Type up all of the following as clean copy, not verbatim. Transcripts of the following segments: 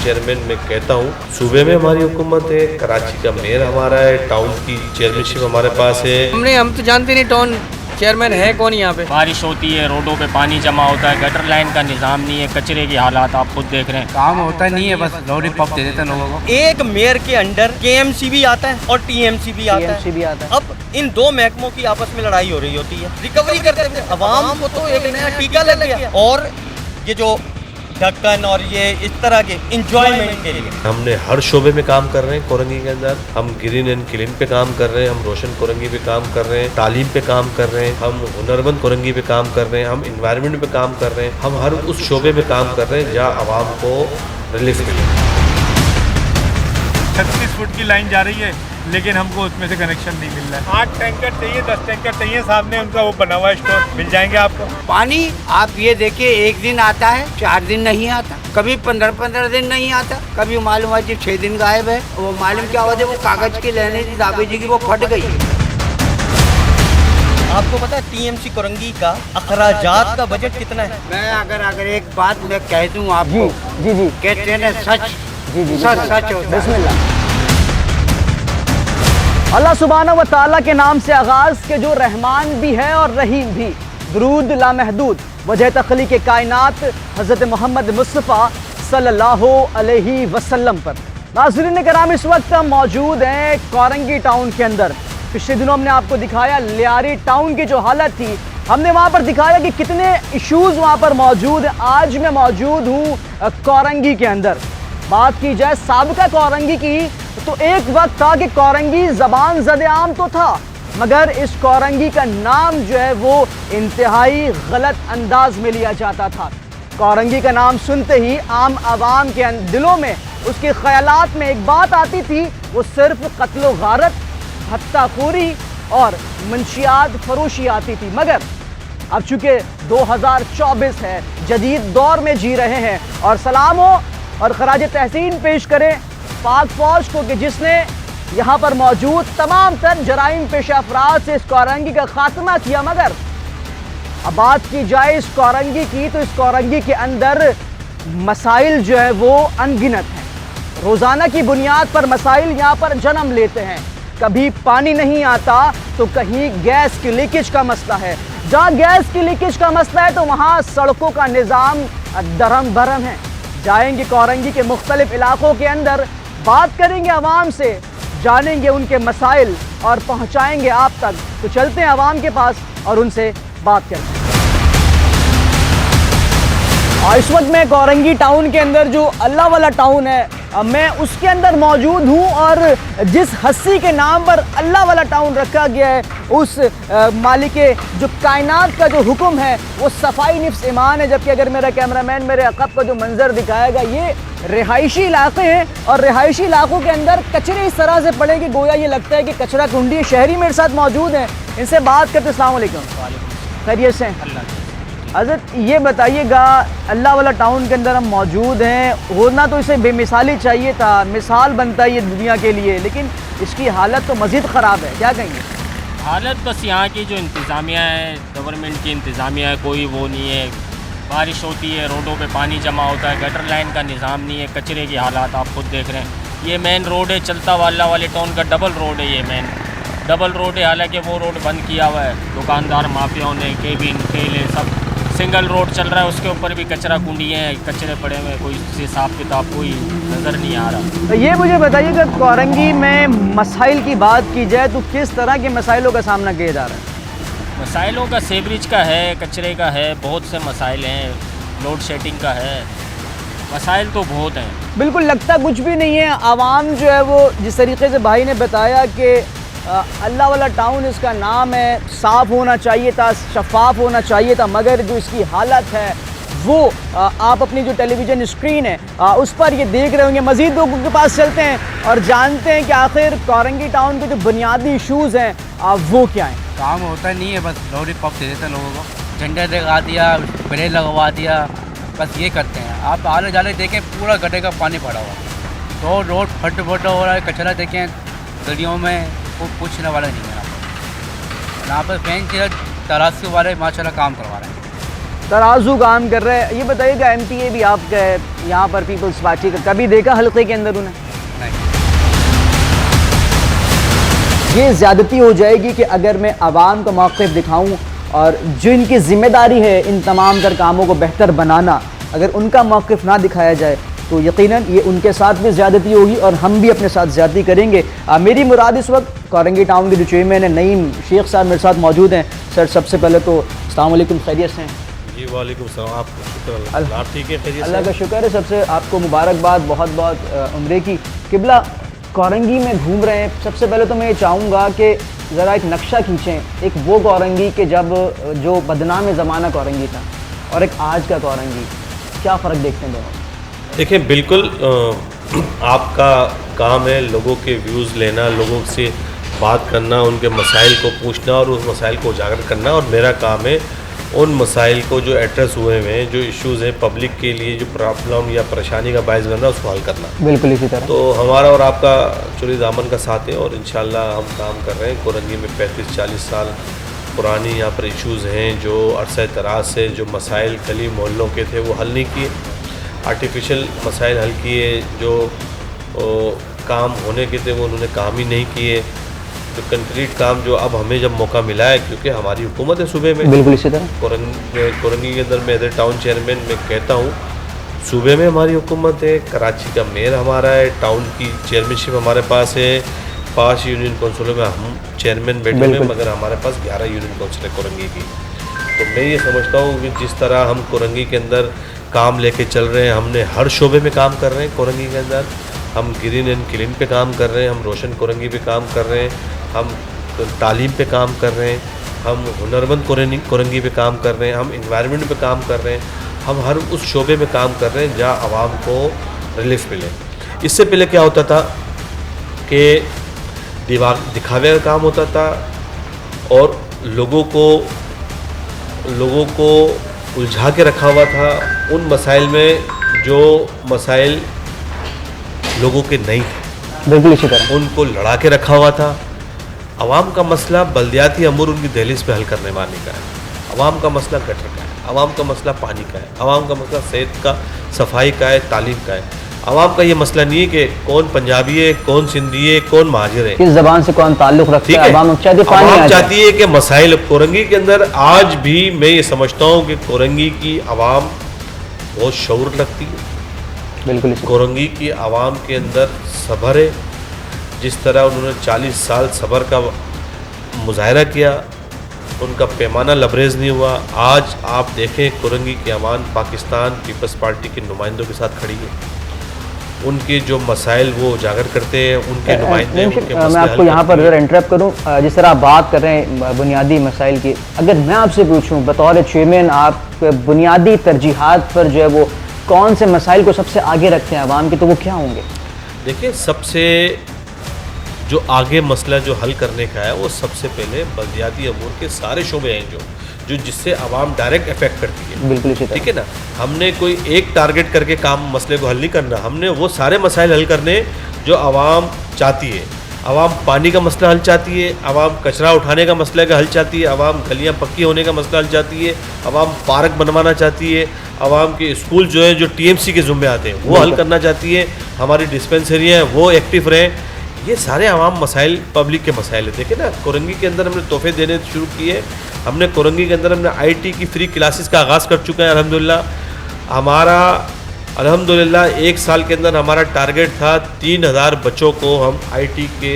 Chairman मैं कहता हूँ। सूबे में हमारी हुकूमत है, कराची का मेयर हमारा है, टाउन की चेयरमैनशिप हमारे पास है। हम तो जानते नहीं टाउन चेयरमैन है कौन यहाँ पे। बारिश होती है, रोडों पे पानी जमा होता है, गटर लाइन का निज़ाम नहीं है, कचरे की हालात आप खुद देख रहे हैं। काम होता नहीं है, बस लॉरी पप दे देते हैं लोगों को। एक मेयर के अंडर केएमसी भी आता है और टीएमसी भी आता है। अब इन दो महकमों की आपस में लड़ाई हो रही होती है। रिकवरी करते हुए अवाम को तो एक नया टीका लग गया, और ये जो ढक्कन और ये इस तरह के इंजॉयमेंट के लिए हमने हर शोबे में काम कर रहे हैं। कोरंगी के अंदर हम ग्रीन एंड क्लीन पे काम कर रहे हैं, हम रोशन कोरंगी पे काम कर रहे हैं, तालीम पे काम कर रहे हैं, हम हुनरमंद कोरंगी पे काम कर रहे हैं, हम इन्वायरमेंट पे काम कर रहे हैं। हम हर उस शोबे में काम कर रहे हैं जहाँ आवाम को रिलीफ मिले। 36 फुट की लाइन जा रही है, लेकिन हमको उसमें से कनेक्शन नहीं मिल रहा है। 8 टैंकर चाहिए, 10 टैंकर चाहिए, सामने उनका वो बना हुआ है स्टोर, मिल जाएंगे आपको। पानी आप ये देखिए, एक दिन आता है, 4 दिन नहीं आता, कभी 15-15 दिन नहीं आता, कभी मालूम है 6 दिन गायब है। वो मालूम क्या वजह, वो कागज की लेने थी दाबे जी की, वो फट गई। आपको पता है टीएमसी कोरंगी का अखराजात का बजट कितना है? मैं अगर एक बात मैं कह दूं आपको, जी कहते हैं सच, सच होता है। अल्लाह सुब्हाना व तआला के नाम से आगाज़ के जो रहमान भी है और रहीम भी। दुरूद लामहदूद वजह तख्लीक़ कायनात हज़रत मोहम्मद मुस्तफ़ा सल्लल्लाहु अलैहि वसल्लम पर। नाज़रीन कराम, इस वक्त हम मौजूद हैं कोरंगी टाउन के अंदर। पिछले दिनों हमने आपको दिखाया लियारी टाउन की जो हालत थी, हमने वहाँ पर दिखाया कि कितने इशूज़ वहाँ पर मौजूद हैं। आज मैं मौजूद हूँ कोरंगी के अंदर। बात की जाए साबिका कोरंगी की, तो एक वक्त था कि कोरंगी ज़बान ज़द-ए-आम तो था, मगर इस कोरंगी का नाम जो है वो इंतहाई गलत अंदाज में लिया जाता था। कोरंगी का नाम सुनते ही आम आवाम के दिलों में, उसके ख्यालात में एक बात आती थी, वो सिर्फ कत्ल गारत, हत्याखोरी और मंशियात फरोशी आती थी। मगर अब चूँकि 2024 है, जदीद दौर में जी रहे हैं, और सलाम हो और खराज तहसीन पेश करें पाक फौज को कि जिसने यहाँ पर मौजूद तमाम तर जराइम पेशा अफराद से इस कोरंगी का खात्मा किया। मगर अब बात की जाए इस कोरंगी की, तो इस कोरंगी के अंदर मसाइल जो है वो अनगिनत हैं। रोज़ाना की बुनियाद पर मसाइल यहाँ पर जन्म लेते हैं। कभी पानी नहीं आता तो कहीं गैस की लीकेज का मसला है। जहाँ गैस की लीकेज का मसला है तो वहाँ सड़कों का निज़ाम दरम भरम है। जाएंगे कोरंगी के मुख्तलिफ इलाकों के अंदर, बात करेंगे आवाम से, जानेंगे उनके मसाइल और पहुंचाएंगे आप तक। तो चलते हैं आवाम के पास और उनसे बात करते हैं। और इस वक्त मैं कोरंगी टाउन के अंदर जो अल्लाह वाला टाउन है, मैं उसके अंदर मौजूद हूँ, और जिस हस्ती के नाम पर अल्लाह वाला टाउन रखा गया है, उस मालिक जो कायनात का जो हुक्म है वो सफाई निफ्स ईमान है। जबकि अगर मेरा कैमरामैन मेरे अक़ब का जो मंजर दिखाएगा, ये रिहायशी इलाके हैं, और रिहायशी इलाकों के अंदर कचरे इस तरह से पड़े कि गोया ये लगता है कि कचरा कुंडी है। शहरी मेरे साथ मौजूद हैं, इनसे बात करते। अस्सलाम वालेकुम। खैरियत से? हज़रत ये बताइएगा, अल्लाह वाला टाउन के अंदर हम मौजूद हैं, होना तो इसे बेमिसाली चाहिए था, मिसाल बनता है ये दुनिया के लिए, लेकिन इसकी हालत तो मज़ीद ख़राब है। क्या कहेंगे? हालत बस यहाँ की जो इंतज़ामिया है, गवर्नमेंट की इंतज़ामिया है, कोई वो नहीं है। बारिश होती है, रोडों पे पानी जमा होता है, गटर लाइन का निज़ाम नहीं है, कचरे की हालात आप खुद देख रहे हैं। ये मेन रोड है, चलता वाला वाले टाउन का डबल रोड है, ये मेन डबल रोड है। हालांकि वो रोड बंद किया हुआ है, दुकानदार माफियाओं ने, केबिन ठेले सब सिंगल रोड चल रहा है, उसके ऊपर भी कचरा कुंडी है, कचरे पड़े हुए, कोई हिसाब किताब कोई नज़र नहीं आ रहा। तो ये मुझे बताइएगा, कोरंगी में मसाइल की बात की जाए तो किस तरह के मसाइलों का सामना किया जा रहा है? मसाइलों का सेवरेज का है, कचरे का है, बहुत से मसाइल हैं, लोड शेडिंग का है, मसाइल तो बहुत हैं। बिल्कुल लगता कुछ भी नहीं है। आवाम जो है वो, जिस तरीके से भाई ने बताया कि अल्लाह वाला टाउन इसका नाम है, साफ़ होना चाहिए था, शफाफ होना चाहिए था, मगर जो इसकी हालत है वो आप अपनी जो टेलीविज़न स्क्रीन है उस पर ये देख रहे होंगे। मज़ीद लोगों के पास चलते हैं और जानते हैं कि आखिर कोरंगी टाउन के जो बुनियादी इशूज़ हैं वो क्या हैं। काम होता नहीं है, बस लॉरी पप दे देते हैं लोगों को, झंडा लगा दिया, ब्रेक लगवा दिया, बस ये करते हैं। आप आले जाले देखें, पूरा गड्ढे का पानी पड़ा हुआ, तो रोड फट हो रहा है, कचरा देखें गलियों में, वो पूछने वाला नहीं है। यहाँ पर फैन के तराजू वाले माशाल्लाह काम करवा रहे हैं। तराजू काम कर रहा है। ये बताइएगा MPA भी आपका है यहाँ पर पीपल्स पार्टी का, कभी देखा हल्के के अंदर उन्हें? ये ज़्यादती हो जाएगी कि अगर मैं आवाम का मौक़िफ़ दिखाऊं और जो इनकी ज़िम्मेदारी है इन तमाम तर कामों को बेहतर बनाना, अगर उनका मौक़िफ़ ना दिखाया जाए तो यकीनन ये उनके साथ भी ज़्यादती होगी और हम भी अपने साथ ज़्यादती करेंगे। मेरी मुराद इस वक्त कोरंगी टाउन के जो चेयरमैन है नईम शेख साहब मेरे साथ मौजूद हैं। सर सबसे पहले तो अस्सलाम वालेकुम, खैरियत से हैं? जी वालेकुम सलाम, आपको शुक्र अल्लाह, आप ठीक है? खैरियत से? अल्लाह का शुक्र है। सबसे आपको मुबारकबाद बहुत बहुत उम्रे की। किबला कोरंगी में घूम रहे हैं, सबसे पहले तो मैं ये चाहूँगा कि ज़रा एक नक्शा खींचें, एक वो कोरंगी के जब जो बदनाम ज़माना कोरंगी था और एक आज का कोरंगी, क्या फ़र्क देखते हैं दोनों? देखिए बिल्कुल आपका काम है लोगों के व्यूज़ लेना, लोगों से बात करना, उनके मसाइल को पूछना और उस मसाइल को उजागर करना, और मेरा काम है उन मसाइल को जो एड्रेस हुए हैं, जो इश्यूज़ हैं पब्लिक के लिए, जो प्रॉब्लम या परेशानी का बायस बन रहा है उसको हल करना। बिल्कुल इसी तरह तो हमारा और आपका चुरी दामन का साथ है और इंशाल्लाह हम काम कर रहे हैं। कोरंगी में 35-40 साल पुरानी यहाँ पर इश्यूज़ हैं जो अरसे दराज से जो मसाइल गली मोहल्लों के थे वो हल नहीं किए, आर्टिफिशियल मसाइल हल किए, जो काम होने के थे वो उन्होंने काम ही नहीं किए। तो कंक्रीट काम जो अब हमें जब मौका मिला है, क्योंकि हमारी हुकूमत है सूबे में, बिल्कुल इसी तरह कोरंगी के अंदर मैं एज ए टाउन चेयरमैन मैं कहता हूँ सूबे में हमारी हुकूमत है, कराची का मेयर हमारा है, टाउन की चेयरमैनशिप हमारे पास है, 5 यूनियन काउंसिलों में हम चेयरमैन बैठे हुए, मगर हमारे पास 11 यूनियन काउंसिल है कोरंगी की। तो मैं ये समझता हूँ कि जिस तरह हम कोरंगी के अंदर काम लेके चल रहे हैं, हमने हर शोबे में काम कर रहे हैं कोरंगी के अंदर, हम ग्रीन एंड क्लीन पे काम कर रहे हैं, हम रोशन कोरंगी पे काम कर रहे हैं, हम तालीम पे काम कर रहे हैं, हम हुनरमंद कोरंगी पे काम कर रहे हैं, हम इन्वायरमेंट पे काम कर रहे हैं, हम हर उस शोबे में काम कर रहे हैं जहाँ आवाम को रिलीफ मिले। इससे पहले क्या होता था कि दिखावे का काम होता था और लोगों को उलझा के रखा हुआ था उन मसाइल में जो मसाइल लोगों के नहीं थे, बिल्कुल इसी तरह उनको लड़ा के रखा हुआ था। अवाम का मसला बल्दियाती अमूर उनकी दहलीज पे हल करने वाले का है, अवाम का मसला गटर का है, अवाम का मसला पानी का है, अवाम का मसला सेहत का, सफाई का है, तालीम का है। अवाम का ये मसला नहीं है कि कौन पंजाबी है, कौन सिंधी है, कौन महाजिर है, किस जबान से कौन ताल्लुक़ रखता है। अवाम चाहती है कि मसाइल कोरंगी के अंदर आज भी मैं ये समझता हूँ कि कोरंगी की आवाम बहुत शऊर रखती है, बिल्कुल कोरंगी की आवाम के अंदर सब्र है। जिस तरह उन्होंने 40 साल सब्र का मुजाहरा किया, उनका पैमाना लबरेज नहीं हुआ। आज आप देखें कोरंगी की आवाम पाकिस्तान पीपल्स पार्टी के नुमाइंदों के साथ खड़ी है, उनके जो मसाइल वो उजागर करते हैं, उनके नुमाइंदे उनके मैं आपको यहाँ पर ज़रा इंटरप्ट करूँ, जिस तरह आप बात कर रहे हैं बुनियादी मसाइल की, अगर मैं आपसे पूछूँ बतौर चेयरमैन आप बुनियादी तरजीहात पर जो है वो कौन से मसाइल को सबसे आगे रखते हैं आवाम के, तो वो क्या होंगे? देखिए सबसे जो आगे मसला जो हल करने का है वो सबसे पहले बल्दियाती अमूर के सारे शोबे हैं जो जिससे आवाम डायरेक्ट इफेक्ट करती है, बिल्कुल ठीक है ना। हमने कोई एक टारगेट करके काम मसले को हल नहीं करना, हमने वो सारे मसाइल हल करने जो आवाम चाहती है। आवाम पानी का मसला हल चाहती है, आवाम कचरा उठाने का मसला का हल चाहती है, आवाम गलियाँ पक्की होने का मसला हल चाहती है, आवाम पार्क बनवाना चाहती है, आवाम के स्कूल जो है जो TMC के ज़ुम्मे आते हैं वो हल करना चाहती है, हमारी डिस्पेंसरियाँ हैं वो एक्टिव रहें। ये सारे आवाम मसाइल पब्लिक के मसाइल है। देखिए ना कोरंगी के अंदर हमने तोहफे देने शुरू किए, हमने कोरंगी के अंदर हमने IT की फ्री क्लासेस का आगाज़ कर चुका है अल्हम्दुलिल्लाह। हमारा अल्हम्दुलिल्लाह 1 साल के अंदर हमारा टारगेट था 3000 बच्चों को हम IT के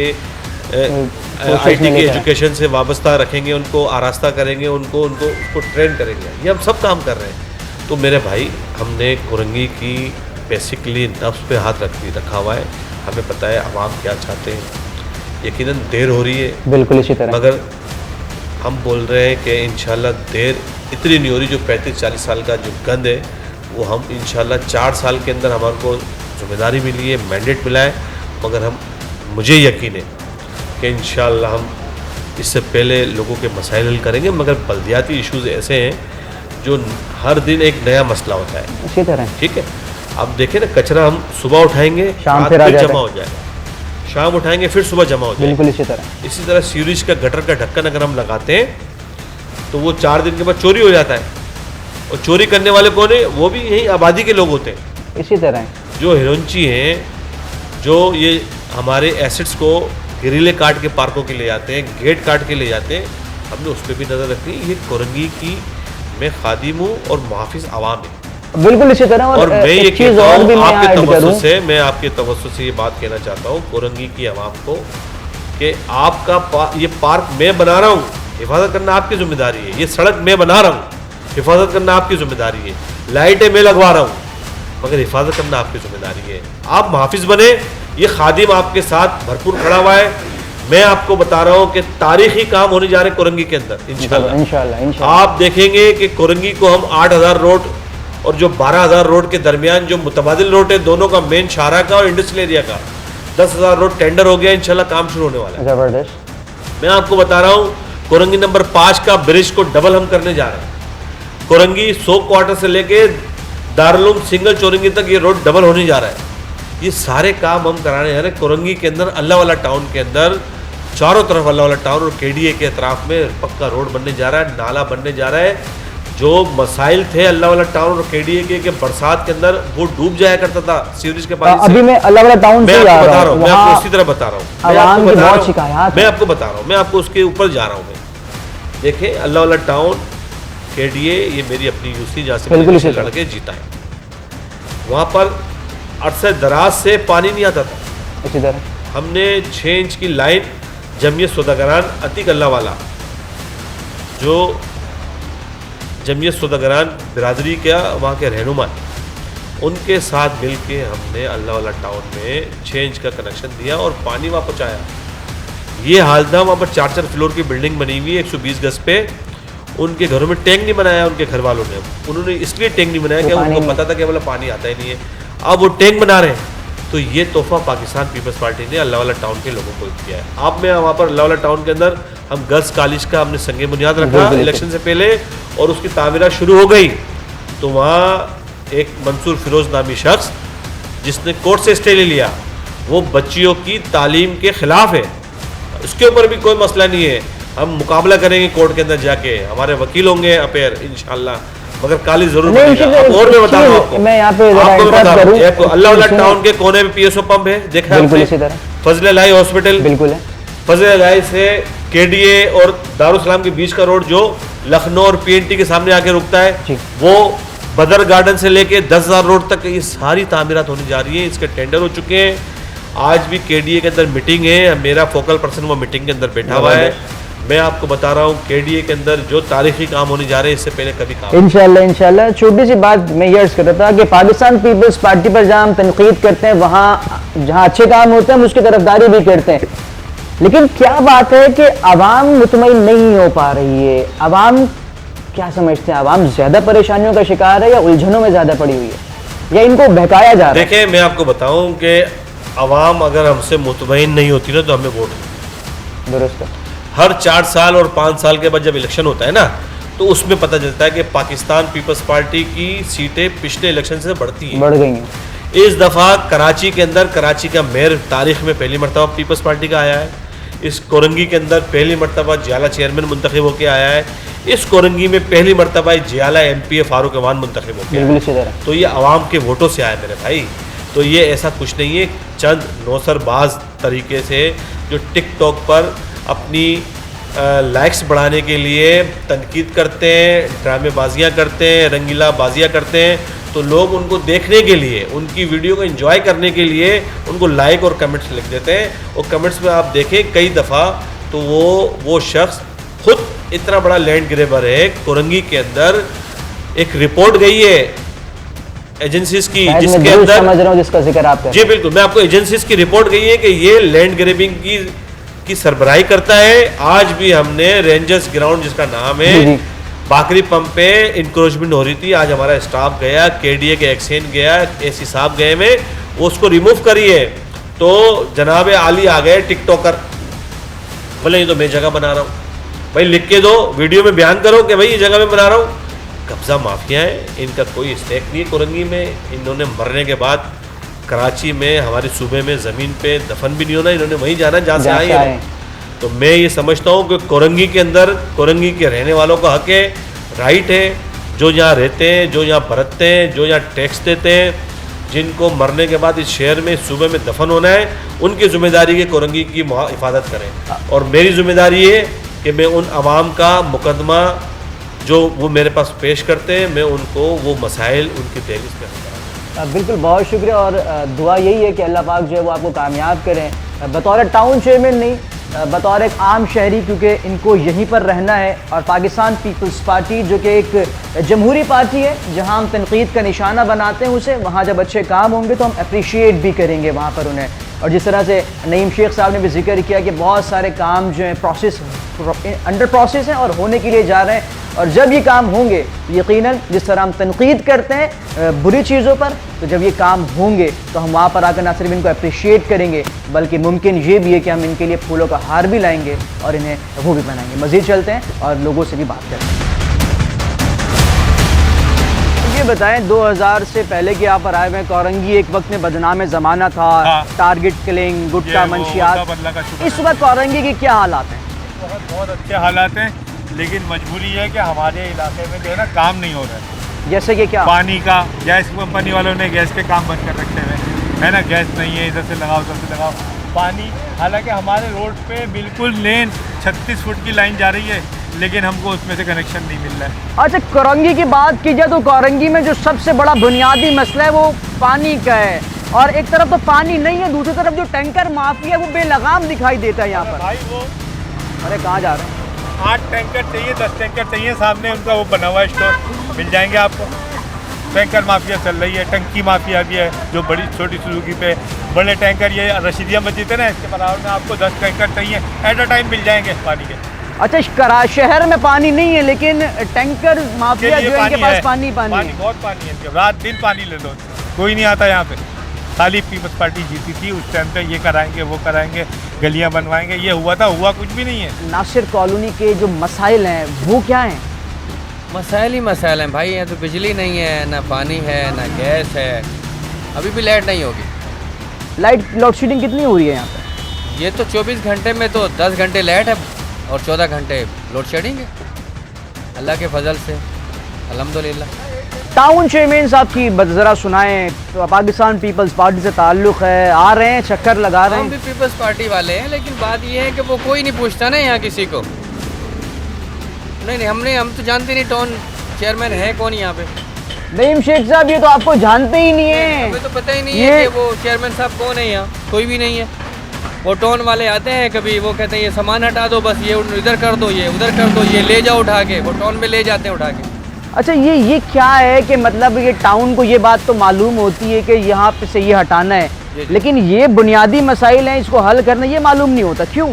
एजुकेशन से वाबस्ता रखेंगे, उनको आरास्ता करेंगे, उनको ट्रेन करेंगे। ये हम सब काम कर रहे हैं। तो मेरे भाई हमने कोरंगी की बेसिकली नफ्स पे हाथ रखा हुआ है, हमें पता है आवाम क्या चाहते हैं। यकीनन देर हो रही है, बिल्कुल इसी तरह, मगर हम बोल रहे हैं कि इंशाल्लाह देर इतनी नहीं हो रही। जो 35-40 साल का जो गंद है वो हम इंशाल्लाह 4 साल के अंदर हमारे को जिम्मेदारी मिली है, मैंडेट मिला है, मगर मुझे यकीन है कि इंशाल्लाह हम इससे पहले लोगों के मसाइल हल करेंगे। मगर बल्दियाती इश्यूज़ ऐसे हैं जो हर दिन एक नया मसला होता है, इसी तरह, ठीक है। अब देखें ना कचरा हम सुबह उठाएंगे, शाम फिर जमा हो जाएगा, शाम उठाएंगे फिर सुबह जमा हो जाएगा, बिल्कुल इसी तरह। इसी तरह सीवरेज का गटर का ढक्कन अगर हम लगाते हैं तो वो 4 दिन के बाद चोरी हो जाता है, और चोरी करने वाले कौन है? वो भी यही आबादी के लोग होते हैं। इसी तरह जो हिरोंची हैं, जो ये हमारे एसेट्स को गिरिले काट के पार्कों के ले जाते हैं, गेट काट के ले जाते हैं, हमने उस पर भी नज़र रखनी। ये कोरंगी की मैं खादिम हूँ और मुहाफिज आवाम है। बिल्कुल इसी तरह। और मैं ये एक चीज़ कहता और भी हूँ मैं आपके ऐड तवज्जो करूं। से, मैं आपके तवज्जो से ये बात कहना चाहता हूँ कोरंगी की आवाम को कि आपका ये पार्क मैं बना रहा हूँ, हिफाजत करना आपकी जिम्मेदारी है। ये सड़क मैं बना रहा हूँ, हिफाजत करना आपकी जिम्मेदारी है। लाइटें मैं लगवा रहा हूँ, मगर हिफाजत करना आपकी जिम्मेदारी है। आप मुहाफिज बने, ये खादिम आपके साथ भरपूर खड़ा हुआ है। मैं आपको बता रहा हूँ कि तारीखी काम होने जा रहे हैं कोरंगी के अंदर इंशाल्लाह। आप देखेंगे कि कोरंगी को हम 8000 रोड और जो 12000 रोड के दरमियान जो मुतबादिल रोड है, दोनों का मेन शाहरा का और इंडस्ट्रियल एरिया का 10000 रोड टेंडर हो गया, इंशाल्लाह काम शुरू होने वाला है। जबरदस्त। मैं आपको बता रहा हूँ कोरंगी नंबर 5 का ब्रिज को डबल हम करने जा रहे हैं। कोरंगी 100 क्वार्टर से लेके दारुल सिंगल चौरंगी तक ये रोड डबल होने जा रहा है। ये सारे काम हम कराने जा रहे हैं। कोरंगी के अंदर अल्लाह वाला टाउन के अंदर चारों तरफ अल्लाह वाला टाउन और केडीए के अतराफ में पक्का रोड बनने जा रहा है, नाला बनने जा रहा है। जो मसाइल थे अल्लाह वाला टाउन और केडीए के बरसात के अंदर वो डूब जाया करता था सीवरेज के पानी से। अभी मैं अल्लाह वाला टाउन से मैं आ आपको बता रहा रहा हूँ, हूँ, मैं आपको उसी तरह बता रहा हूँ, आवाम की बहुत शिकायत मैं आपको बता रहा हूँ, मैं आपको उसके ऊपर जा रहा हूँ। मैं देखें अल्लाह वाला टाउन केडीए, ये मेरी अपनी यूसी जहाँ से बिल्कुल मैंने लड़के जीता है। वहाँ पर अरसे दराज से पानी नहीं आता था। इसी तरह हमने 6 इंच की लाइन जमियत सौदागरान अतीक अल्लाह वाला, जो जमियत सौदागरान बिरादरी का वहाँ के रहनुमा, उनके साथ मिल के हमने अल्लाह वाला टाउन में 6 इंच का कनेक्शन दिया और पानी वहाँ पहुँचाया। ये हाल था, वहाँ पर 4-4 फ्लोर की बिल्डिंग बनी हुई है 120 गज पे। उनके घरों में टैंक नहीं बनाया उनके घर वालों ने। उन्होंने इसलिए टैंक नहीं बनाया कि उनको पता था कि वाला पानी आता ही नहीं है। अब वो टैंक बना रहे हैं। तो ये तोहफा पाकिस्तान पीपल्स पार्टी ने अल्लाह वाला टाउन के लोगों को दिया है। अब मैं वहाँ पर अल्लाह वाला टाउन के अंदर हम गर्ल्स कॉलेज का हमने संगे बुनियाद रखा इलेक्शन से पहले और उसकी तामीरात शुरू हो गई। तो वहाँ एक मंसूर फिरोज नामी शख्स जिसने कोर्ट से स्टे ले लिया, वो बच्चियों की तालीम के खिलाफ है। उसके ऊपर भी कोई मसला नहीं है, हम मुकाबला करेंगे कोर्ट के अंदर जाके, हमारे वकील होंगे अपेयर इंशाल्लाह, मगर काली जरूर बनेगा। और मैं बता रहा हूँ मैं यहाँ पे आपको मैं बता रहा हूँ, अल्लाह वाला टाउन के कोने में पीएसओ पंप है, देखा आपने? फजल लाई हॉस्पिटल बिल्कुल है। फजल लाई से केडीए और दारुल सलाम के बीच का रोड जो लखनऊ और पीएनटी के सामने आके रुकता है, वो बदर गार्डन से लेके 10,000 रोड तक ये सारी तामीरात होने जा रही है। इसके टेंडर हो चुके हैं। आज भी केडीए के अंदर मीटिंग है, मेरा फोकल पर्सन वो मीटिंग के अंदर बैठा हुआ है। मैं आपको बता रहा हूँ केडीए के अंदर जो तारीखी काम होने जा रहे हैं, इससे पहले कभी काम इंशाल्लाह। छोटी सी बात मैं ये अर्ज कर रहा था कि पाकिस्तान पीपल्स पार्टी पर जहाँ हम तनकीद करते हैं, वहाँ जहाँ अच्छे काम होते हैं हम उसकी तरफदारी भी करते हैं, लेकिन क्या बात है कि आवाम मुतमईन नहीं हो पा रही है। आवाम क्या समझते हैं, आवाम ज्यादा परेशानियों का शिकार है या उलझनों में ज्यादा पड़ी हुई है, या इनको बहकाया जा रहा है? देखिए मैं आपको बताऊं कि आवाम अगर हमसे मुतमईन नहीं होती ना तो हमें वोट नहीं। दुरुस्त है। हर 4 साल और 5 साल के बाद जब इलेक्शन होता है ना, तो उसमें पता चलता है कि पाकिस्तान पीपल्स पार्टी की सीटें पिछले इलेक्शन से बढ़ती हैं, बढ़ गई हैं। इस दफ़ा कराची के अंदर कराची का मेयर तारीख में पहली मरतबा पीपल्स पार्टी का आया है। इस कोरंगी के अंदर पहली मरतबा जियाला चेयरमैन मुंतखब होकर आया है। इस कोरंगी में पहली मरतबा जियाला MP फारूक अमान मुंतखब होकर आया है। तो ये आवाम के वोटों से आया मेरे भाई। तो ये ऐसा कुछ नहीं है, चंद नौसरबाज तरीके से जो टिकटॉक पर अपनी लाइक्स बढ़ाने के लिए तनकीद करते हैं, ड्रामेबाजियाँ करते हैं, रंगीला बाजियाँ करते हैं, तो लोग उनको देखने के लिए, उनकी वीडियो को एंजॉय करने के लिए उनको लाइक और कमेंट्स लिख देते हैं। और कमेंट्स में आप देखें कई दफ़ा तो वो शख्स खुद इतना बड़ा लैंड ग्रेबर है। कोरंगी के अंदर एक रिपोर्ट गई है एजेंसीज की, जिसके अंदर समझ रहा हूं जिसका जिक्र आप कर रहे हैं। जी बिल्कुल, मैं आपको एजेंसीज की रिपोर्ट गई है कि ये लैंड ग्रेबिंग की सरबराही करता है। आज भी हमने रेंजर्स ग्राउंड जिसका नाम है बाकरी पंप पे इंक्रोचमेंट हो रही थी, आज हमारा स्टाफ गया, केडीए के एक्सेन गया, एसी साहब गए में, वो उसको रिमूव करी है। तो जनाब आली आ गए टिकटॉकर, बोले ये तो मैं जगह बना रहा हूँ। भाई लिख के दो, वीडियो में बयान करो कि भाई ये जगह मैं बना रहा हूँ। कब्जा माफिया है, इनका कोई स्टेक नहीं है कोरंगी में। इन्होंने मरने के बाद कराची में हमारे सूबे में ज़मीन पे दफन भी नहीं होना, इन्होंने वहीं जाना जहाँ से आए हैं। तो मैं ये समझता हूँ कि कोरंगी के अंदर कोरंगी के रहने वालों का हक है, राइट है। जो यहाँ रहते हैं, जो यहाँ बरतते हैं, जो यहाँ टैक्स देते हैं, जिनको मरने के बाद इस शहर में सुबह में दफन होना है, उनकी ज़िम्मेदारी है कोरंगी की हिफाजत करें। और मेरी ज़िम्मेदारी है कि मैं उन आवाम का मुकदमा जो वो मेरे पास पेश करते हैं, मैं उनको वो मसाइल उनकी दहलीज पे हल कराऊं। बिल्कुल, बहुत शुक्रिया। और दुआ यही है कि अल्लाह पाक जो है वो आपको कामयाब करें। बतौर टाउन चेयरमैन नहीं, बतौर एक आम शहरी, क्योंकि इनको यहीं पर रहना है। और पाकिस्तान पीपल्स पार्टी जो कि एक जमहूरी पार्टी है, जहां हम तनकीद का निशाना बनाते हैं उसे, वहां जब अच्छे काम होंगे तो हम अप्रिशिएट भी करेंगे वहां पर उन्हें। और जिस तरह से नईम शेख साहब ने भी जिक्र किया कि बहुत सारे काम जो हैं अंडर प्रोसेस हैं और होने के लिए जा रहे हैं। और जब ये काम होंगे यकीनन, जिस तरह हम तनकीद करते हैं बुरी चीज़ों पर, तो जब ये काम होंगे तो हम वहाँ पर आकर ना सिर्फ इनको अप्रिशिएट करेंगे, बल्कि मुमकिन ये भी है कि हम इनके लिए फूलों का हार भी लाएंगे और इन्हें वो भी बनाएंगे। मज़ीद चलते हैं और लोगों से भी बात करते हैं। ये बताएं, 2000 से पहले के यहाँ पर आए हुए कोरंगी एक वक्त में बदनाम ज़माना था। हाँ। टारगेट किलिंग, गुटखा, मंशियात। इस वक्त कोरंगी के क्या हालात हैं? बहुत अच्छे हालात हैं, लेकिन मजबूरी है कि हमारे इलाके में जो है ना काम नहीं हो रहा है। जैसे कि क्या? पानी का, गैस कंपनी वालों ने गैस के काम बंद कर रखे हुए है ना, गैस नहीं है, इधर से लगाओ उधर से लगाओ। पानी, हालांकि हमारे रोड पे बिल्कुल लेन 36 फुट की लाइन जा रही है, लेकिन हमको उसमें से कनेक्शन नहीं मिल रहा है। अच्छा, कोरंगी की बात की जाए तो कोरंगी में जो सबसे बड़ा बुनियादी मसला है वो पानी का है। और एक तरफ तो पानी नहीं है, दूसरी तरफ जो टैंकर माफिया है वो बेलगाम दिखाई देता है यहाँ पर। भाई वो अरे कहाँ जा रहे हैं? 8 टैंकर चाहिए, 10 टैंकर चाहिए, सामने उनका वो बना हुआ है स्टोर, मिल जाएंगे आपको। टैंकर माफिया चल रही है, टंकी माफिया भी है, जो बड़ी छोटी सुजुकी पे बड़े टैंकर, ये रशीदिया मस्जिद है ना, इसके बराबर में आपको 10 टैंकर चाहिए, एट अ टाइम मिल जाएंगे पानी के। अच्छा, शहर में पानी नहीं है, लेकिन टैंकर माफिया जो है इनके पास पानी है। बहुत पानी है इनके, रात दिन पानी ले लो, कोई नहीं आता यहाँ पे। खाली पीपल्स पार्टी जीती थी उस टाइम पे, ये कराएंगे वो कराएंगे, गलियाँ बनवाएंगे, ये हुआ था, हुआ कुछ भी नहीं है। नासिर कॉलोनी के जो मसाइल हैं वो क्या हैं? मसाइल ही मसाइल हैं भाई। यहाँ तो बिजली नहीं है, ना पानी है, ना गैस है, अभी भी लाइट नहीं होगी। लाइट लोड शेडिंग कितनी हो रही है यहाँ पे? ये तो 24 घंटे में तो 10 घंटे लाइट है और 14 घंटे लोड शेडिंग है, अल्लाह के फजल से, अल्हम्दुलिल्लाह। टाउन चेयरमैन साहब की ज़रा सुनाएं, तो पाकिस्तान पीपल्स पार्टी से ताल्लुक़ है, आ रहे हैं, चक्कर लगा रहे हम भी हैं। पीपल्स पार्टी वाले हैं, लेकिन बात ये है कि वो कोई नहीं पूछता ना यहाँ किसी को। नहीं, हम तो जानते नहीं टाउन चेयरमैन है कौन यहाँ पे। नईम शेख साहब, ये तो आपको जानते ही नहीं है। हमें तो पता ही नहीं है कि वो चेयरमैन साहब कौन है यहाँ, कोई भी नहीं है। वो टाउन वाले आते हैं, कभी वो कहते हैं ये सामान हटा दो, बस ये इधर कर दो, ये उधर कर दो, ये ले जाओ उठा के, वो टाउन में ले जाते हैं उठा के। अच्छा, ये क्या है कि मतलब ये टाउन को ये बात तो मालूम होती है कि यहाँ पे से ये हटाना है, लेकिन ये बुनियादी मसाइल हैं, इसको हल करना ये मालूम नहीं होता, क्यों?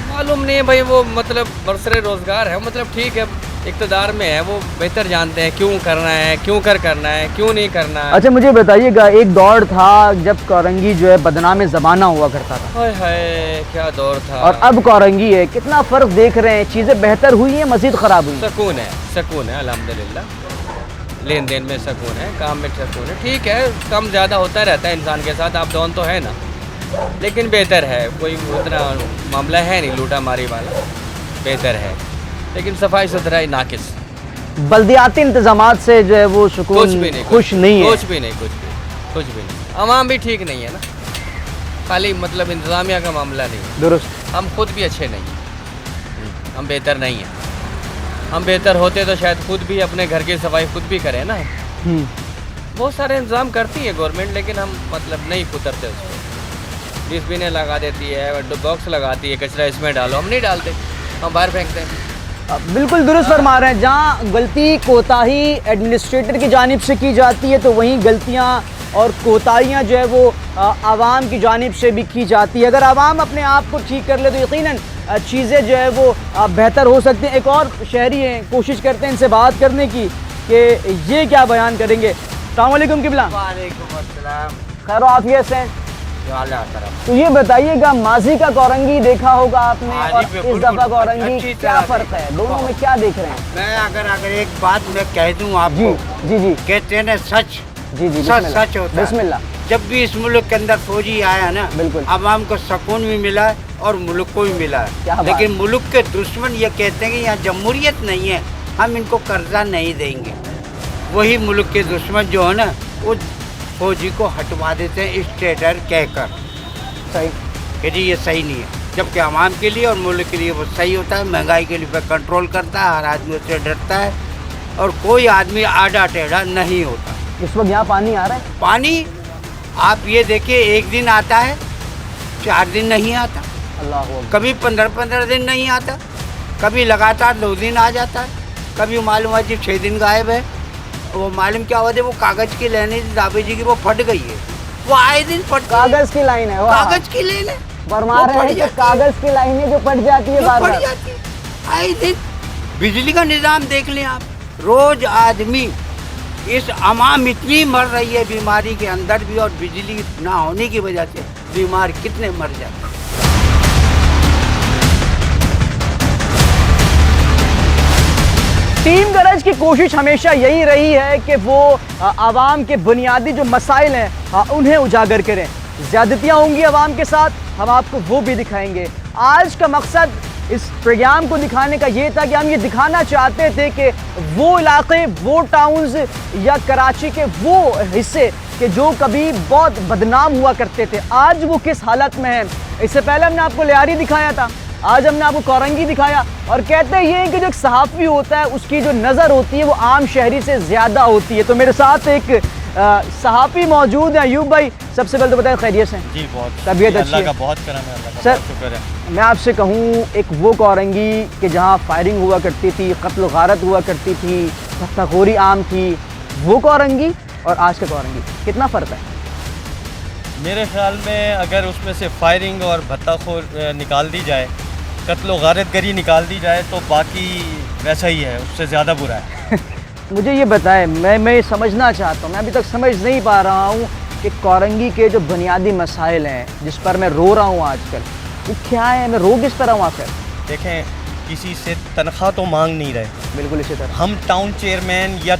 मालूम नहीं है भाई, वो मतलब बरसरे रोजगार है, मतलब ठीक है, इक़्तिदार में है, वो बेहतर जानते हैं क्यों करना है, क्यों करना है, क्यों नहीं करना है। अच्छा, मुझे बताइएगा, एक दौर था जब कोरंगी जो है बदनाम ज़माना हुआ करता था। हाय हाय, क्या दौर था। और अब कोरंगी है, कितना फ़र्क देख रहे हैं? चीज़ें बेहतर हुई हैं, मज़ीद ख़राब हुई? सकून है अल्हम्दुलिल्लाह, लेन देन में सकून है, काम में सकून है, ठीक है, कम ज़्यादा होता रहता है इंसान के साथ, आप डाउन तो है ना, लेकिन बेहतर है, कोई उतना मामला है नहीं लूटा मारी वाला, बेहतर है, लेकिन सफाई सुथराई नाकिस। बल्दियाती इंतजामात से जो है वो सुकून कुछ भी नहीं, खुश नहीं है। कुछ भी नहीं। अवाम भी ठीक नहीं है ना, खाली मतलब इंतज़ामिया का मामला नहीं, दुरुस्त। हम खुद भी अच्छे नहीं हैं, हम बेहतर नहीं हैं। हम बेहतर होते तो शायद खुद भी अपने घर की सफाई खुद भी करें ना। बहुत सारे इंतज़ाम करती है गवर्नमेंट, लेकिन हम मतलब नहीं उतरते उसको। डिस्टबिने लगा देती है, बॉक्स लगाती है, कचरा इसमें डालो, हम नहीं डालते, हम बाहर फेंकते हैं। बिल्कुल दुरुस्त फरमा रहे हैं। जहाँ गलती कोताही एडमिनिस्ट्रेटर की जानिब से की जाती है, तो वहीं गलतियाँ और कोताहियाँ जो है वो आवाम की जानिब से भी की जाती है। अगर आवाम अपने आप को ठीक कर ले तो यकीनन चीज़ें जो है वो बेहतर हो सकती हैं। एक और शहरी हैं, कोशिश करते हैं इनसे बात करने की कि ये क्या बयान करेंगे। अस्सलाम वालेकुम किबला। वालेकुम अस्सलाम। खैर आफियत से। तो ये बताइएगा, माजी का कोरंगी देखा होगा आपने और इस दफ़ा कोरंगी, क्या फ़र्क है, दोनों में क्या देख रहे हैं? मैं अगर एक बात मैं कह दूं आपको, जी कहते हैं ना सच, सच होता है। बिस्मिल्लाह। जब भी इस मुल्क के अंदर फौजी आया ना, बिल्कुल, आवाम को सुकून भी मिला है और मुल्क को भी मिला है। लेकिन मुल्क के दुश्मन ये कहते हैं कि यहाँ जमहूरियत नहीं है, हम इनको कर्जा नहीं देंगे। वही मुल्क के दुश्मन जो है ना, वो फौजी को हटवा देते हैं इस ट्रेडर कहकर सही कि जी ये सही नहीं है, जबकि आवाम के लिए और मुल्क के लिए वो सही होता है। महंगाई के लिए कंट्रोल करता है, हर आदमी उससे डरता है और कोई आदमी आड़ा टेढ़ा नहीं होता। इस वक्त यहाँ पानी आ रहा है? पानी आप ये देखिए, एक दिन आता है, 4 दिन नहीं आता, अल्लाह अकबर। कभी 15-15 दिन नहीं आता, कभी लगातार 2 दिन आ जाता है, कभी मालूम है जी 6 दिन गायब है। वो मालूम क्या हुआ है, वो कागज़ की लाइनें दाबे जी की वो फट गई है, वो आए दिन फट कागज की लाइन है, कागज़ की लाइन है, फरमा रहे हैं कि कागज की लाइनें जो फट जाती है बार फट बार। जाती है आए दिन। बिजली का निज़ाम देख लें आप, रोज आदमी, इस अवाम इतनी मर रही है बीमारी के अंदर भी, और बिजली ना होने की वजह से बीमार कितने मर जाते हैं। टीम गरज की कोशिश हमेशा यही रही है कि वो आवाम के बुनियादी जो मसाइल हैं उन्हें उजागर करें। ज़्यादतियाँ होंगी आवाम के साथ, हम आपको वो भी दिखाएंगे। आज का मकसद इस प्रोग्राम को दिखाने का ये था कि हम ये दिखाना चाहते थे कि वो इलाके, वो टाउन्स या कराची के वो हिस्से कि जो कभी बहुत बदनाम हुआ करते थे, आज वो किस हालत में हैं। इससे पहले हमने आपको लियारी दिखाया था, आज हमने आपको कोरंगी दिखाया, और कहते हैं ये कि जो एक सहाफ़ी होता है उसकी जो नज़र होती है वो आम शहरी से ज़्यादा होती है। तो मेरे साथ एक सहाफ़ी मौजूद है। अयूब भाई, सबसे पहले तो बताएं खैरियत से? जी बहुत, तबीयत अच्छी है? अल्लाह का बहुत करम है, अल्लाह का सर, बहुत शुक्र है। मैं आपसे कहूँ, एक वो कोरंगी कि जहाँ फायरिंग हुआ करती थी, कत्ल गारत हुआ करती थी, भत्ताखोरी आम थी, वो कोरंगी और आज का कोरंगी कितना फ़र्क है? मेरे ख्याल में अगर उसमें से फायरिंग और भत्ताखोर निकाल दी जाए, कत्ल गारतगरी निकाल दी जाए, तो बाकी वैसा ही है, उससे ज़्यादा बुरा है। मुझे ये बताएं, मैं समझना चाहता हूँ, मैं अभी तक समझ नहीं पा रहा हूँ कि कोरंगी के जो बुनियादी मसाइल हैं जिस पर मैं रो रहा हूँ आजकल, वो क्या है? मैं रो किस तरह हूँ आखिर? देखें, किसी से तनख्वाह तो मांग नहीं रहे, बिल्कुल इसी तरह। हम टाउन चेयरमैन या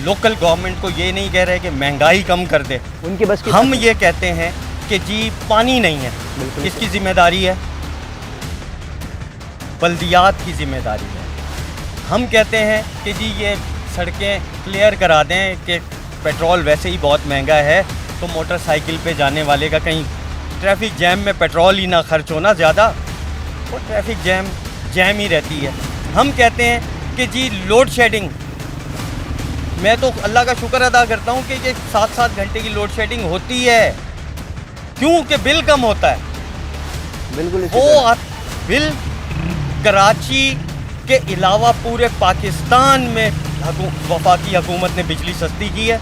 लोकल गवर्नमेंट को ये नहीं कह रहे कि महंगाई कम कर दे, उनकी बस की हम ये कहते हैं कि जी पानी नहीं है, किसकी ज़िम्मेदारी है? बल्दियात की ज़िम्मेदारी है। हम कहते हैं कि जी ये सड़कें क्लियर करा दें कि पेट्रोल वैसे ही बहुत महंगा है, तो मोटरसाइकिल पे जाने वाले का कहीं ट्रैफिक जैम में पेट्रोल ही ना खर्च होना ज़्यादा, वो ट्रैफिक जैम ही रहती है। हम कहते हैं कि जी लोड शेडिंग, मैं तो अल्लाह का शुक्र अदा करता हूँ कि ये 7-7 घंटे की लोड शेडिंग होती है, क्योंकि बिल कम होता है। बिल्कुल वो बिल कराची के अलावा पूरे पाकिस्तान में वफाकी हुकूमत ने बिजली सस्ती की है,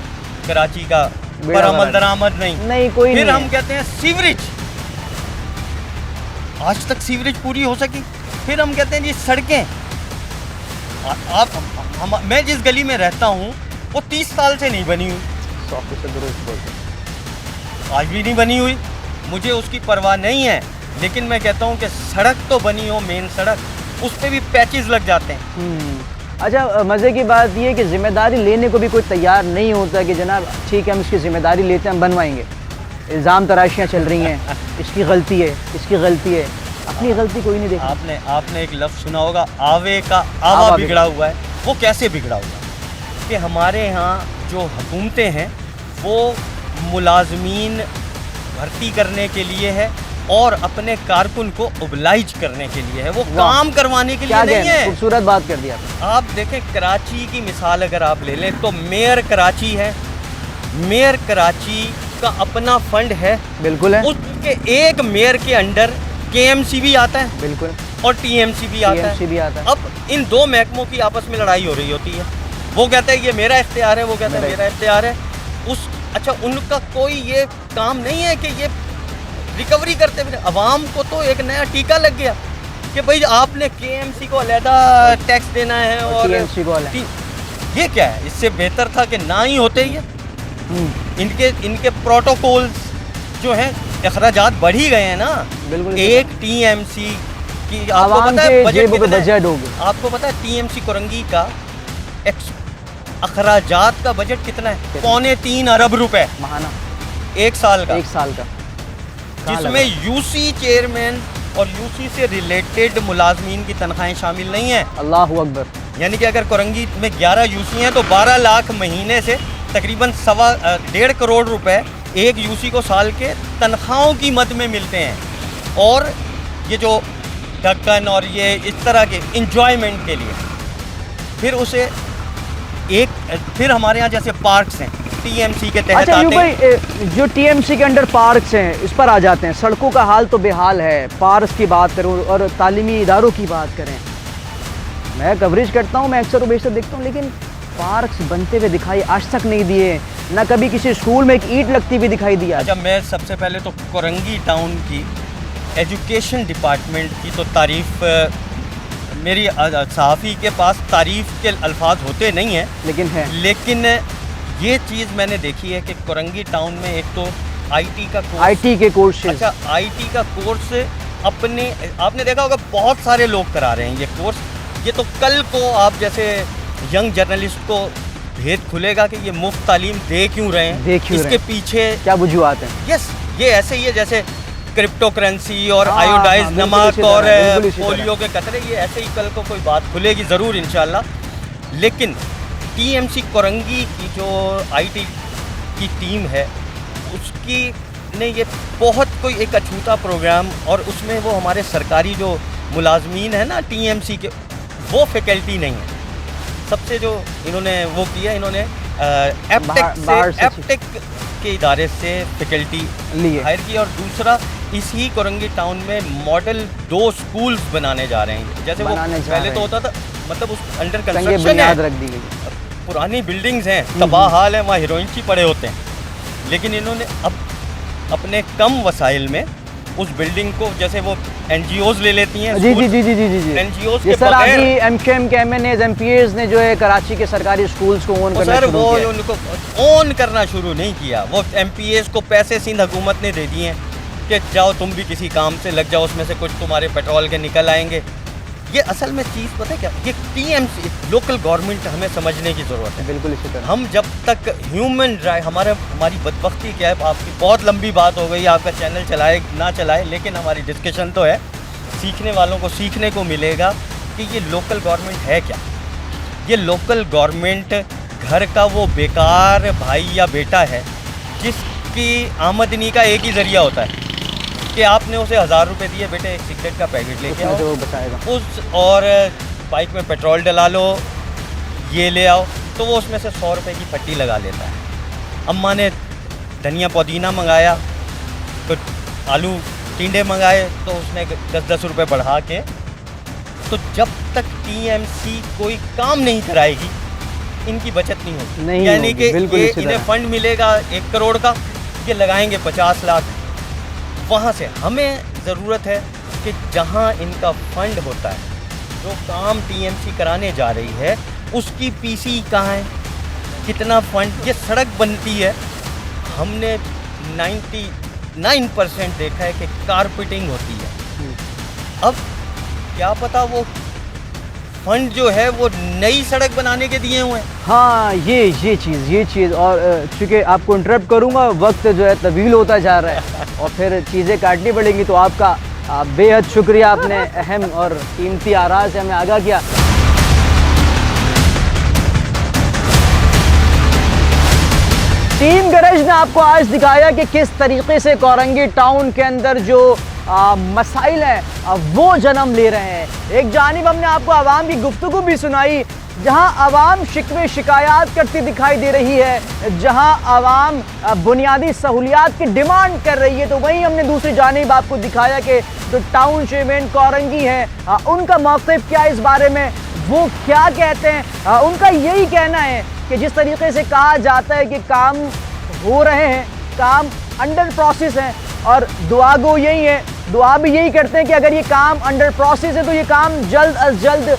कराची का बरामद दरामद नहीं कोई फिर नहीं हम कहते हैं सीवरेज, आज तक सीवरेज पूरी हो सकी। फिर हम कहते हैं जी सड़कें, मैं जिस गली में रहता हूँ वो 30 साल से नहीं बनी हुई, आज भी नहीं बनी हुई, मुझे उसकी परवाह नहीं है। लेकिन मैं कहता हूँ कि सड़क तो बनी हो, मेन सड़क, उस पर भी पैचेस लग जाते हैं। अच्छा, मज़े की बात ये है कि ज़िम्मेदारी लेने को भी कोई तैयार नहीं होता कि जनाब ठीक है हम इसकी ज़िम्मेदारी लेते हैं, हम बनवाएंगे। इल्ज़ाम तराशियाँ चल रही हैं, इसकी गलती है, इसकी गलती है, अपनी गलती कोई नहीं देखा। आपने एक लफ्ज़ सुना होगा, आवे का आवा बिगड़ा हुआ है। वो कैसे बिगड़ा हुआ है कि हमारे यहाँ जो हुकूमतें हैं वो मुलाजमीन भर्ती करने के लिए है और अपने कारकुन को ओबलाइज करने के लिए है, वो काम करवाने के लिए नहीं है। खूबसूरत बात कर दिया। आप देखें, कराची की मिसाल अगर आप ले लें तो मेयर कराची है, मेयर कराची का अपना फंड है, बिल्कुल है, उसके एक मेयर के अंडर KMC भी आता है, बिल्कुल, और TMC भी आता है। अब इन दो महकमों की आपस में लड़ाई हो रही होती है, वो कहता है ये मेरा इख्तियार है, वो कहता है मेरा इख्तियार है। अच्छा, उनका कोई ये काम नहीं है कि ये रिकवरी करते हुए अवाम को तो एक नया टीका लग गया कि भाई आपने KMC को अलहदा टैक्स देना है और TMC को अलग। ये क्या है? इससे बेहतर था कि ना ही होते ये। इनके प्रोटोकॉल्स जो हैं, अखराजात बढ़ ही गए हैं ना। बिल्कुल, एक TMC की आपको पता है बजट हो गया? आपको पता है TMC कोरंगी का अखराजात का बजट कितना है? 3.25 अरब रुपए महाना, एक साल का, जिसमें UC चेयरमैन और UC से रिलेटेड मुलाजमीन की तनख्वाहें शामिल नहीं है। अल्लाहु अकबर। यानी कि अगर कोरंगी में 11 यूसी हैं तो 12 लाख महीने से तकरीबन 1.5 करोड़ रुपए एक यूसी को साल के तनख्वाहों की मद में मिलते हैं। और ये जो ढक्कन और ये इस तरह के इंजॉयमेंट के लिए फिर हमारे यहाँ जैसे पार्क्स हैं टीएमसी के तहत अच्छा आते भाई, जो टीएमसी के अंडर पार्क्स हैं इस पर आ जाते हैं। सड़कों का हाल तो बेहाल है, पार्क्स की बात करूँ और तालीमी इदारों की बात करें, मैं कवरेज करता हूँ, मैं अक्सर बेशतर देखता हूँ, लेकिन पार्क्स बनते हुए दिखाई आज तक नहीं दिए, ना कभी किसी स्कूल में एक ईंट लगती हुई दिखाई दिया। अच्छा, मैं सबसे पहले तो कोरंगी टाउन की एजुकेशन डिपार्टमेंट की तो तारीफ़, मेरी सहाफ़ी के पास तारीफ़ के अल्फाज होते नहीं हैं, लेकिन ये चीज़ मैंने देखी है कि कोरंगी टाउन में एक तो आईटी का कोर्स, आईटी के कोर्स, अच्छा आईटी का कोर्स आपने देखा होगा बहुत सारे लोग करा रहे हैं ये कोर्स। ये तो कल को आप जैसे यंग जर्नलिस्ट को भेद खुलेगा कि ये मुफ्त तालीम दे क्यों रहे हैं, इसके पीछे क्या वजूहत हैं। यस, ये ऐसे ही है जैसे क्रिप्टो करेंसी और आयोडाइज नमक और पोलियो के कतरे, ये ऐसे ही कल को कोई बात खुलेगी ज़रूर इंशाल्लाह। लेकिन टीएमसी कोरंगी की जो आईटी की टीम है उसकी ने ये बहुत कोई एक अछूता प्रोग्राम, और उसमें वो हमारे सरकारी जो मुलाजमीन है ना टीएमसी के, वो फैकल्टी नहीं है। सबसे जो इन्होंने वो किया, इन्होंने एपटेक के इदारे से फैकल्टी हायर की, और दूसरा इसी कोरंगी टाउन में मॉडल 2 स्कूल्स बनाने जा रहे हैं। जैसे वो पहले तो होता था, मतलब उस अंडर कंस्ट्रक्शन है, रख दी गई, पुरानी बिल्डिंग्स हैं, तबाह हाल है, वहाँ हीरोइनची पड़े होते हैं, लेकिन इन्होंने अब अपने कम वसाइल में उस बिल्डिंग को, जैसे वो एनजीओज ले लेती हैं, जी जी जी जी जी जी एनजीओज के सर अभी एमकेएम के एमएनएज एमपीएज ने जो है कराची के सरकारी स्कूल्स को ओन करना शुरू किया। वो उनको ओन करना शुरू नहीं किया, वो एमपीएज को पैसे सिंध हुकूमत ने दे दिए हैं कि जाओ तुम भी किसी काम से लग जाओ, उसमें से कुछ तुम्हारे पेट्रोल के निकल आएंगे। ये असल में चीज़ पता है क्या, ये टीएमसी लोकल गवर्नमेंट हमें समझने की ज़रूरत है। बिल्कुल इसी तरह हम जब तक ह्यूमन राइट, हमारी बदबख्ती क्या है, आपकी बहुत लंबी बात हो गई, आपका चैनल चलाए ना चलाए, लेकिन हमारी डिस्कशन तो है, सीखने वालों को सीखने को मिलेगा कि ये लोकल गवर्नमेंट है क्या। ये लोकल गवर्नमेंट घर का वो बेकार भाई या बेटा है जिसकी आमदनी का एक ही ज़रिया होता है कि आपने उसे 1000 रुपये दिए, बेटे एक सिगरेट का पैकेट लेके आओ, वो बचाएगा उस, और बाइक में पेट्रोल डला लो, ये ले आओ, तो वो उसमें से 100 रुपये की पट्टी लगा लेता है। अम्मा ने धनिया पुदीना मंगाया, तो आलू टिंडे मंगाए, तो उसने 10-10 रुपये बढ़ा के, तो जब तक टीएमसी कोई काम नहीं कराएगी इनकी बचत नहीं होगी। यानी कि इन्हें फंड मिलेगा 1 करोड़ का, ये लगाएंगे 50 लाख, वहाँ से हमें ज़रूरत है कि जहाँ इनका फंड होता है, जो काम टीएमसी कराने जा रही है उसकी पीसी कहाँ है, कितना फंड, ये सड़क बनती है, हमने 99% देखा है कि कारपेटिंग होती है। अब क्या पता वो फंड जो है वो नई सड़क बनाने के दिए हुए हैं। हाँ, ये चीज़ और चूँकि आपको इंटरप्ट करूँगा, वक्त जो है तवील होता जा रहा है और फिर चीज़ें काटनी पड़ेंगी, तो आपका बेहद शुक्रिया, आपने अहम और कीमती आरा से हमें आगाह किया। टीम गरज ने आपको आज दिखाया कि किस तरीके से कोरंगी टाउन के अंदर जो मसाइल हैं वो जन्म ले रहे हैं। एक जानिब हमने आपको आवाम की गुफ्तगू भी सुनाई, जहां आवाम शिकवे शिकायत करती दिखाई दे रही है, जहां आवाम बुनियादी सहूलियात की डिमांड कर रही है, तो वहीं हमने दूसरी जानिब आपको दिखाया कि जो टाउनशिप इन कोरंगी है उनका मौक़िफ़ क्या इस बारे में, वो क्या कहते हैं। उनका यही कहना है कि जिस तरीके से कहा जाता है कि काम हो रहे हैं, काम अंडर प्रोसेस है, और दुआ गो यही है, दुआ भी यही करते हैं कि अगर ये काम अंडर प्रोसेस है तो ये काम जल्द अज जल्द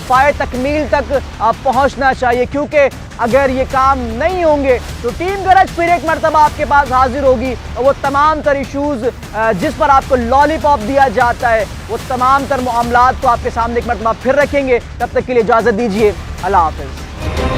पाए तकमील तक पहुंचना चाहिए, क्योंकि अगर ये काम नहीं होंगे तो टीम गरज फिर एक मरतबा आपके पास हाजिर होगी और वो तमाम तर इशूज़ जिस पर आपको लॉलीपॉप दिया जाता है, वो तमाम तर मामलात को आपके सामने एक मरतबा फिर रखेंगे। तब तक के लिए इजाज़त दीजिए, अल्लाह हाफ़िज़।